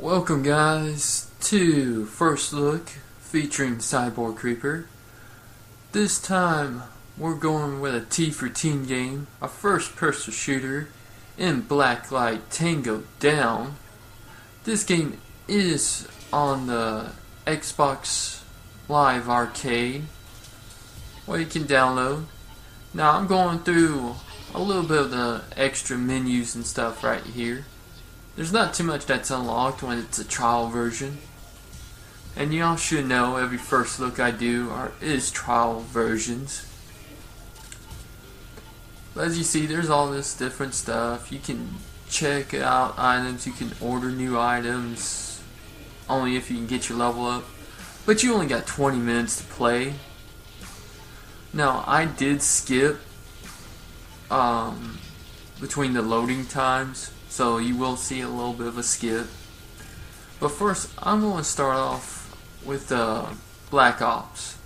Welcome guys to First Look featuring Cyborq Reaper. This time we're going with a T for Teen game, a first person shooter in Blacklight Tango Down. This game is on the Xbox Live Arcade where you can download. Now I'm going through a little bit of the extra menus and stuff right here. There's not too much that's unlocked when it's a trial version. And y'all should know every first look I do is trial versions. But as you see, there's all this different stuff. You can check out items, you can order new items, only if you can get your level up. But you only got 20 minutes to play. Now, I did skip between the loading times, so you will see a little bit of a skip. But first, I'm going to start off with Black Ops.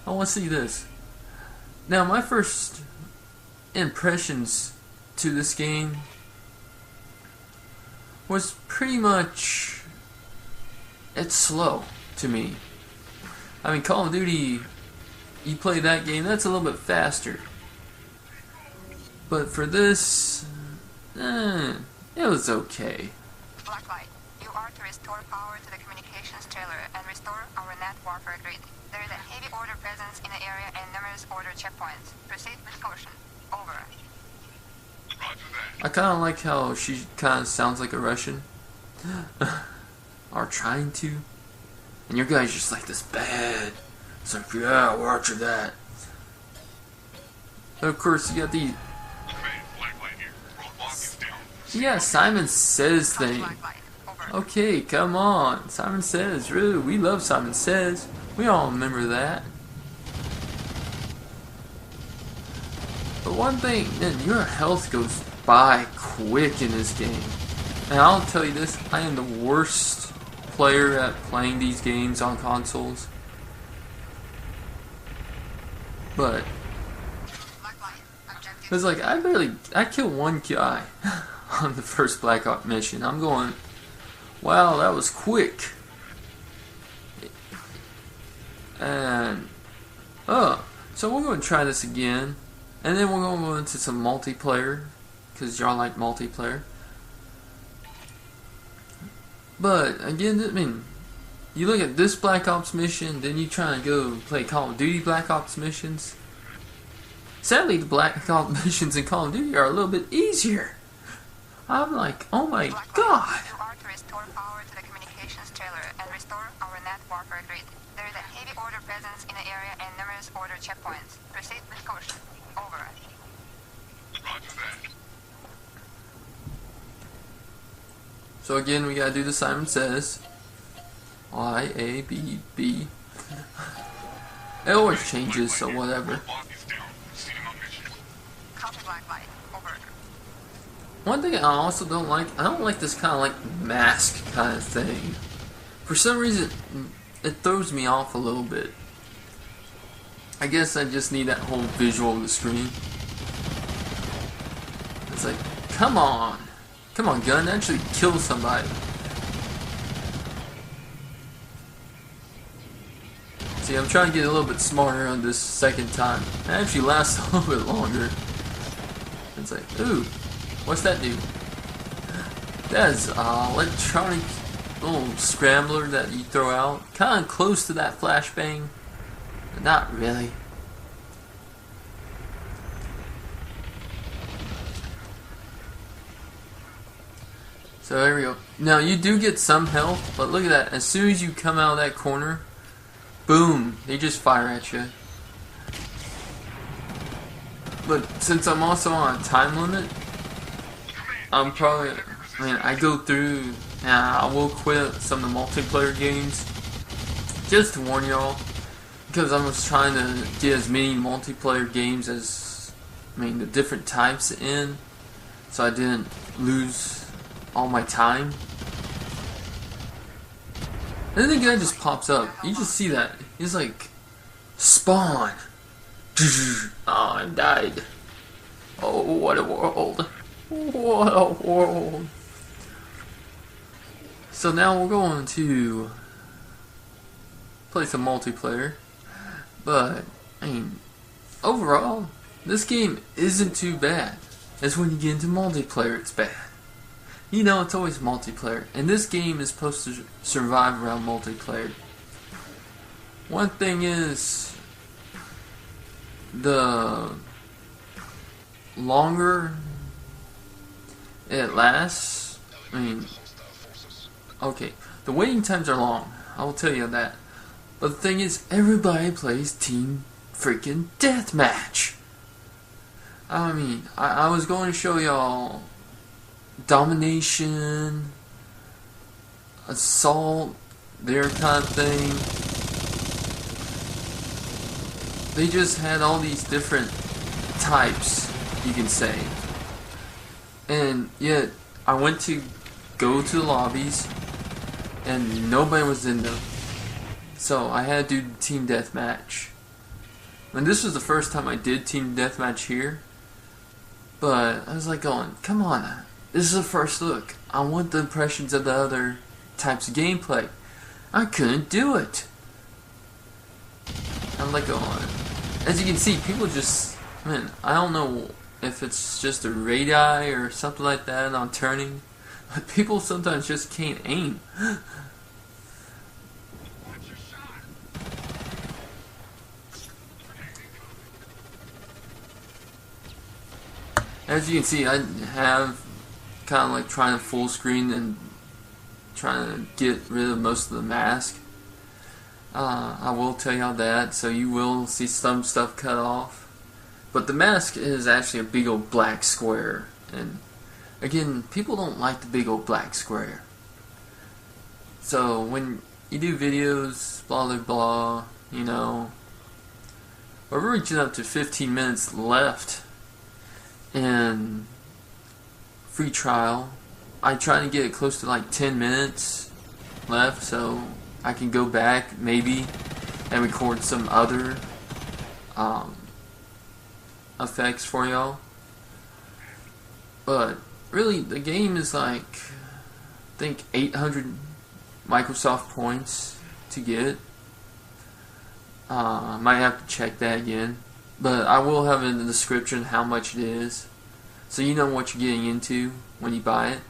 I want to see this. Now, my first impressions to this game was pretty much, it's slow to me. I mean, Call of Duty, you play that game, that's a little bit faster. But for this, it was okay. Blacklight, you are to restore power to the communications trailer and restore our net warfare grid. There is a heavy order presence in the area and numerous order checkpoints. Proceed with caution. Over. I kind of like how she kind of sounds like a Russian. Or trying to. And your guy's just like this bad. It's like, yeah, watch that. And of course, you got the... Yeah, Simon Says thing. Okay, come on. Simon Says. Really, we love Simon Says. We all remember that. But one thing, man, your health goes by quick in this game. And I'll tell you this, I am the worst player at playing these games on consoles. But it's like I killed one guy on the first Black Ops mission. I'm going, wow, that was quick. And so we're going to try this again, and then we're going to go into some multiplayer because y'all like multiplayer. But again, I mean, you look at this Black Ops mission, then you try and go play Call of Duty Black Ops missions. Sadly, the Black Ops missions in Call of Duty are a little bit easier. I'm like, oh my god. You are to restore power to the communications trailer and restore our net warfare grid. There is a heavy order presence in the area and numerous order checkpoints. Proceed with caution. Over. So again, we gotta do the Simon Says. I-A-B-B. It always changes, so whatever. Copy Blacklight. Over. One thing I also don't like this kind of like mask kind of thing. For some reason, it throws me off a little bit. I guess I just need that whole visual of the screen. It's like, come on, gun, actually kill somebody. See, I'm trying to get a little bit smarter on this second time. It actually lasts a little bit longer. It's like, ooh, what's that do? That is electronic little scrambler that you throw out. Kind of close to that flashbang, but not really. So there we go. Now you do get some health, but look at that. As soon as you come out of that corner, boom, they just fire at you. But since I'm also on a time limit, I'm probably, I go through, I will quit some of the multiplayer games, just to warn y'all, because I was trying to get as many multiplayer games as, the different types in, so I didn't lose all my time. And then the guy just pops up. You just see that. He's like, spawn. Oh, I died. Oh, what a world. What a world. So now we're going to play some multiplayer, but I mean, overall, this game isn't too bad. It's when you get into multiplayer it's bad. You know, it's always multiplayer, and this game is supposed to survive around multiplayer. One thing is, the longer it lasts, I mean, okay, the waiting times are long, I will tell you that. But the thing is, everybody plays team freaking deathmatch. I mean, I was going to show y'all domination, assault, their kind of thing. They just had all these different types, you can say. And yet, I went to go to the lobbies, and nobody was in them. So I had to do team deathmatch. And this was the first time I did team deathmatch here. But I was like going, come on, this is the first look. I want the impressions of the other types of gameplay. I couldn't do it. I'm like going, as you can see, people just, man, I don't know if it's just a radii or something like that on turning, but people sometimes just can't aim. As you can see, I have kind of like trying to full screen and trying to get rid of most of the mask. I will tell y'all that, so you will see some stuff cut off. But the mask is actually a big old black square, and again, people don't like the big old black square. So when you do videos, blah blah blah, you know, we're reaching up to 15 minutes left in free trial. I try to get it close to like 10 minutes left, so I can go back maybe and record some other effects for y'all. But really, the game is like, I think 800 Microsoft points to get. I might have to check that again, but I will have in the description how much it is, so you know what you're getting into when you buy it.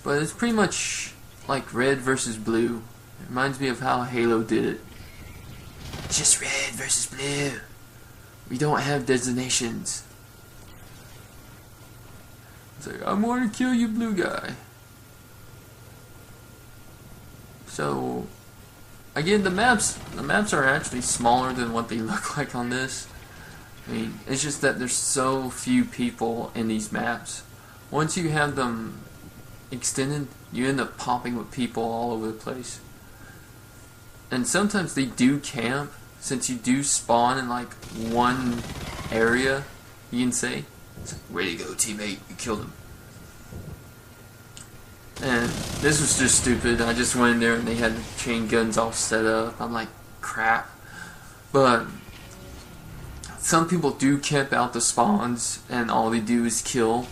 But it's pretty much like red versus blue. It reminds me of how Halo did it. Just red versus blue. We don't have designations. It's like, I'm going to kill you, blue guy. So, again, the maps are actually smaller than what they look like on this. I mean, it's just that there's so few people in these maps. Once you have them extended, you end up popping with people all over the place. And sometimes they do camp, since you do spawn in like one area, you can say. It's like, way to go, teammate, you killed him. And this was just stupid. I just went in there and they had the chain guns all set up. I'm like, crap. But some people do camp out the spawns and all they do is kill.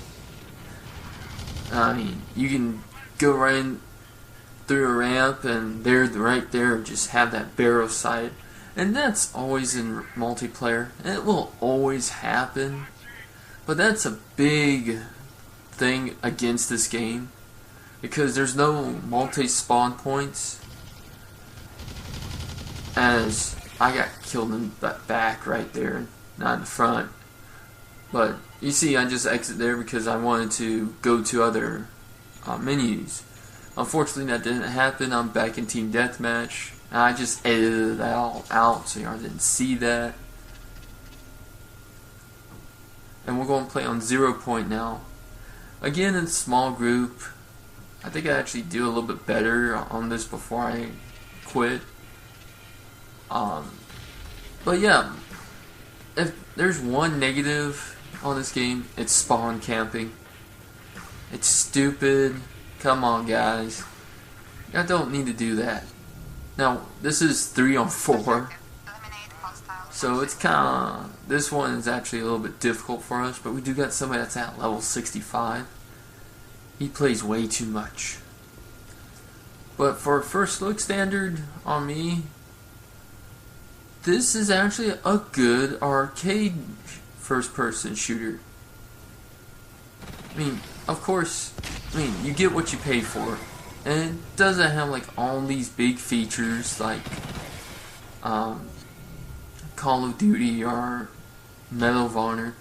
I mean, you can go right in through a ramp and they're right there, just have that barrel sight. And that's always in multiplayer. And it will always happen. But that's a big thing against this game, because there's no multi-spawn points. As I got killed in the back right there, not in the front. But you see, I just exit there because I wanted to go to other menus. Unfortunately, that didn't happen. I'm back in Team Deathmatch. And I just edited it all out so y'all didn't see that. And we're going to play on 0 point now. Again, in a small group. I think I actually do a little bit better on this before I quit. But yeah, if there's one negative on this game, it's spawn camping. It's stupid. Come on, guys. I don't need to do that. Now, this is 3 on 4. So it's kinda, this one is actually a little bit difficult for us, but we do got somebody that's at level 65. he plays way too much. But for a first look standard on me, this is actually a good arcade first person shooter. I mean, of course, you get what you pay for. And it doesn't have like all these big features like Call of Duty or Medal of Honor.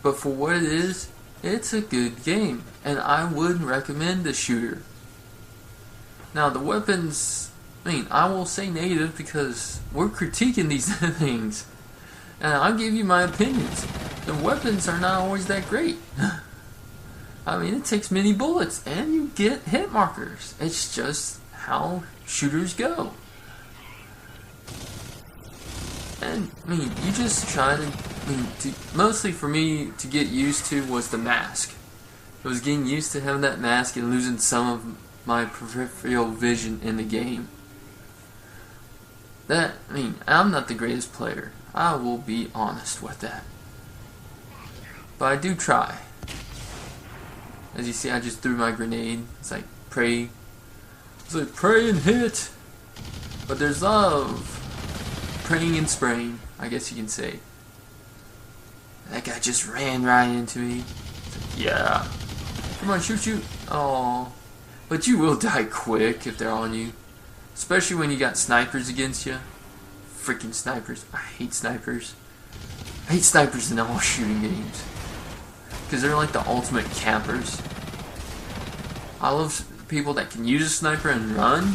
But for what it is, it's a good game. And I would recommend the shooter. Now the weapons, I will say negative because we're critiquing these things. And I'll give you my opinions. The weapons are not always that great. It takes many bullets and you get hit markers. It's just how shooters go. And, you just try to, mostly for me to get used to was the mask. I was getting used to having that mask and losing some of my peripheral vision in the game. I'm not the greatest player. I will be honest with that. But I do try. As you see, I just threw my grenade. It's like pray. It's like pray and hit. But there's love. Praying and spraying, I guess you can say. That guy just ran right into me. Like, yeah. Come on, shoot. Oh. But you will die quick if they're on you. Especially when you got snipers against you. Freaking snipers. I hate snipers. I hate snipers in all shooting games. Because they're like the ultimate campers. I love people that can use a sniper and run.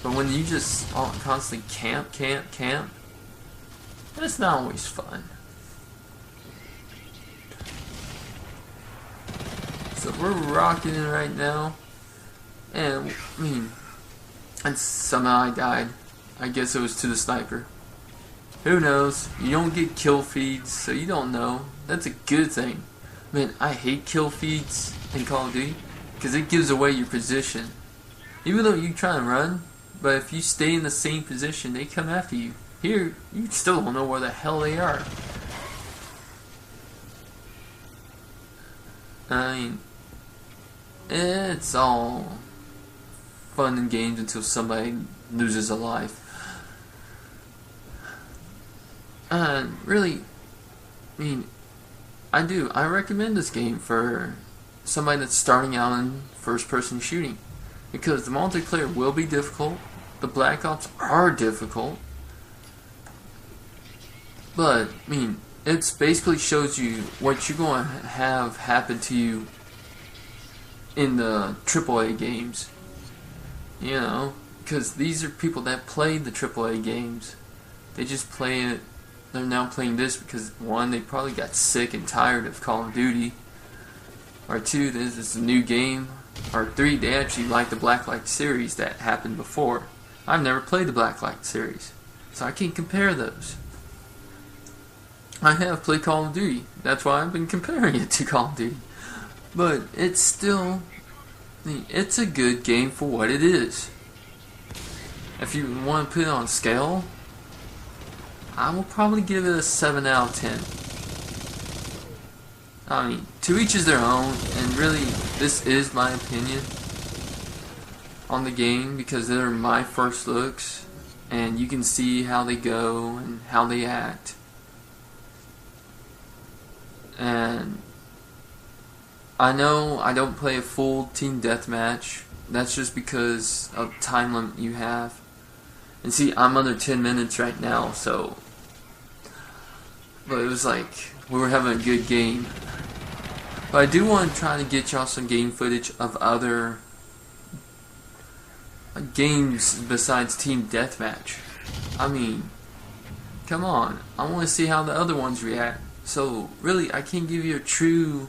But when you just constantly camp, that's not always fun. So we're rocking it right now. And, and somehow I died. I guess it was to the sniper. Who knows? You don't get kill feeds, so you don't know. That's a good thing. I hate kill feeds in Call of Duty because it gives away your position. Even though you try and run, but if you stay in the same position, they come after you. Here, you still don't know where the hell they are. It's all fun and games until somebody loses a life. And really, I recommend this game for somebody that's starting out in first-person shooting. Because the multiplayer will be difficult. The Black Ops are difficult. But, it basically shows you what you're going to have happen to you in the AAA games. Because these are people that play the AAA games. They just play it. They're now playing this because, one, they probably got sick and tired of Call of Duty. Or two, this is a new game. Or three, they actually like the Blacklight series that happened before. I've never played the Blacklight series, so I can't compare those. I have played Call of Duty. That's why I've been comparing it to Call of Duty. But it's still, it's a good game for what it is. If you want to put it on scale, I will probably give it a 7 out of 10. To each is their own, and really, this is my opinion on the game because they're my first looks, and you can see how they go and how they act. And I know I don't play a full team deathmatch. That's just because of the time limit you have. And see, I'm under 10 minutes right now, so. But it was like we were having a good game. But I do want to try to get y'all some game footage of other games besides Team Deathmatch. Come on. I want to see how the other ones react. So, really, I can't give you a true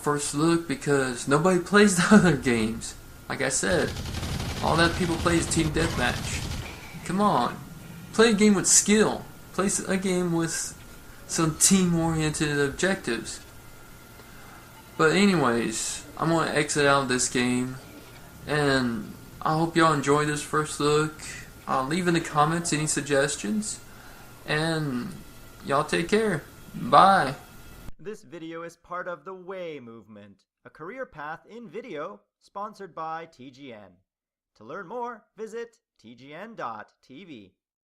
first look because nobody plays the other games. Like I said, all that people play is Team Deathmatch. Come on. Play a game with skill. Play a game with some team-oriented objectives. But anyways, I'm going to exit out of this game, and I hope y'all enjoy this first look. Leave in the comments any suggestions, and y'all take care. Bye. This video is part of the WAY movement, a career path in video sponsored by TGN. To learn more, visit tgn.tv.